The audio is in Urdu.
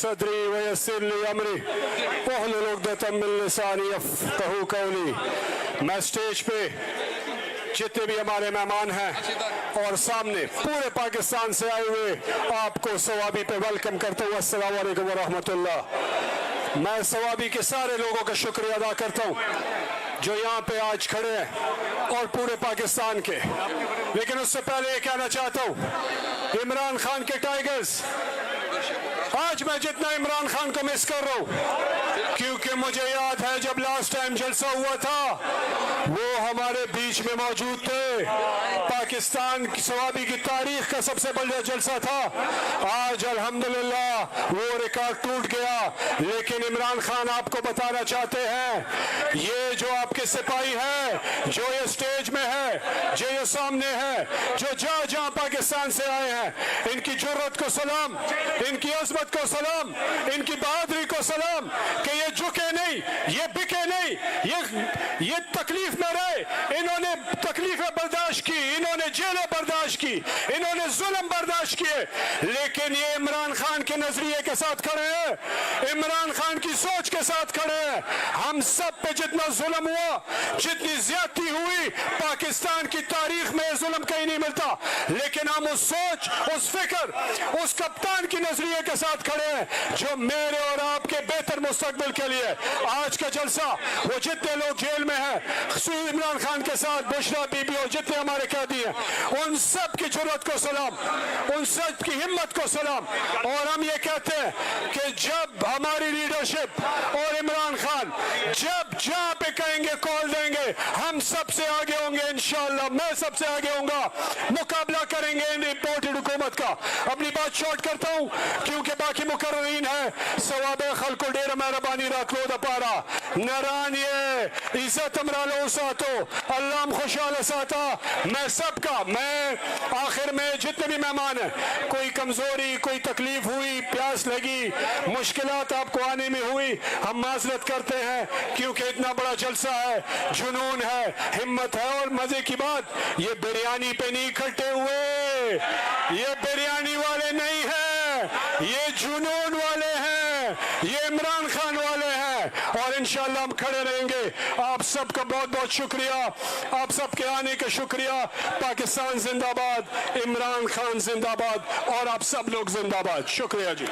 صدری ویسر لی امری واحلل عقدۃ من لسانی یفقہوا قولی۔ میں سٹیج پہ جتنے بھی ہمارے مہمان ہیں اور سامنے پورے پاکستان سے آئے ہوئے آپ کو ثوابی پہ ویلکم کرتا ہوں۔ السلام علیکم ورحمۃ اللہ۔ میں ثوابی کے سارے لوگوں کا شکریہ ادا کرتا ہوں جو یہاں پہ آج کھڑے ہیں اور پورے پاکستان کے، لیکن اس سے پہلے یہ کہنا چاہتا ہوں عمران خان کے ٹائیگرز، آج میں جتنا عمران خان کو مس کر رہا ہوں کیونکہ مجھے یاد ہے جب لاسٹ ٹائم جلسہ ہوا تھا وہ ہمارے بیچ میں موجود تھے، پاکستان کی ثوابی کی تاریخ کا سب سے بڑا جلسہ تھا۔ آج الحمدللہ وہ ریکارڈ ٹوٹ گیا، لیکن عمران خان آپ کو بتانا چاہتے ہیں یہ جو آپ کے سپاہی ہیں، جو یہ سٹیج میں ہے، جو یہ سامنے ہے، جو جہاں جہاں پاکستان سے آئے ہیں، ان کی جرت کو سلام، ان کی عظمت کو سلام، ان کی بہادری کو سلام کہ یہ جھکے نہیں، یہ بکے نہیں، یہ تکلیف میں رہے، انہوں نے تکلیفیں برداشت کی، انہوں نے جیلیں برداشت کی، انہوں نے ظلم برداشت کیے، لیکن یہ عمران خان کے نظریے کے ساتھ کھڑے ہیں، عمران خان کی سوچ کے ساتھ کھڑے ہیں۔ ہم سب پہ جتنا ظلم ہوا، جتنی زیادتی ہوئی، پاکستان کی تاریخ میں ظلم کہیں نہیں ملتا، لیکن ہم اس سوچ، اس فکر، اس کپتان کی نظریے کے ساتھ کھڑے ہیں جو میرے اور آپ کے بہتر مستقبل کے لیے۔ آج کا جلسہ وہ جتنے لوگ جیل میں ہیں، عمران خان کے ساتھ بشرا بی بی اور جتنے ہمارے قیدی ہیں، ان سب کی جرات کو سلام، ان سب کی ہمت کو سلام۔ اور ہم یہ کہتے ہیں کہ جب ہماری لیڈرشپ اور عمران خان جب جہاں پہ کہیں گے کال دیں گے، ہم سب سے آگے ہوں گے انشاءاللہ، میں سب سے آگے ہوں گا، مقابلہ کریں گے ان امپورٹڈ حکومت کا۔ اپنی بات شارٹ کرتا ہوں کیونکہ باقی مقررین ہیں۔ ثواب خلق و ڈیر مہربانی رکھ لو دپارا نران یہ عزت امرالو ساتو اللہم خوشحال ساتا۔ میں سب کا، میں آخر میں جتنے بھی مہمان ہیں، کوئی کمزوری، کوئی تکلیف ہوئی، پیاس لگی، مشکلات آپ کو آنے میں ہوئی، ہم معذرت کرتے ہیں کیونکہ اتنا بڑا جلسہ ہے، جنون ہے، ہمت ہے۔ اور مزے کی بات، یہ بریانی پہ نہیں کھٹے ہوئے، یہ بریانی والے نہیں ہیں، یہ جنون والے ہیں، یہ عمران خان والے ہیں، اور انشاءاللہ ہم کھڑے رہیں گے۔ آپ سب کا بہت بہت شکریہ، آپ سب کے آنے کا شکریہ۔ پاکستان زندہ باد، عمران خان زندہ باد، اور آپ سب لوگ زندہ باد۔ شکریہ جی۔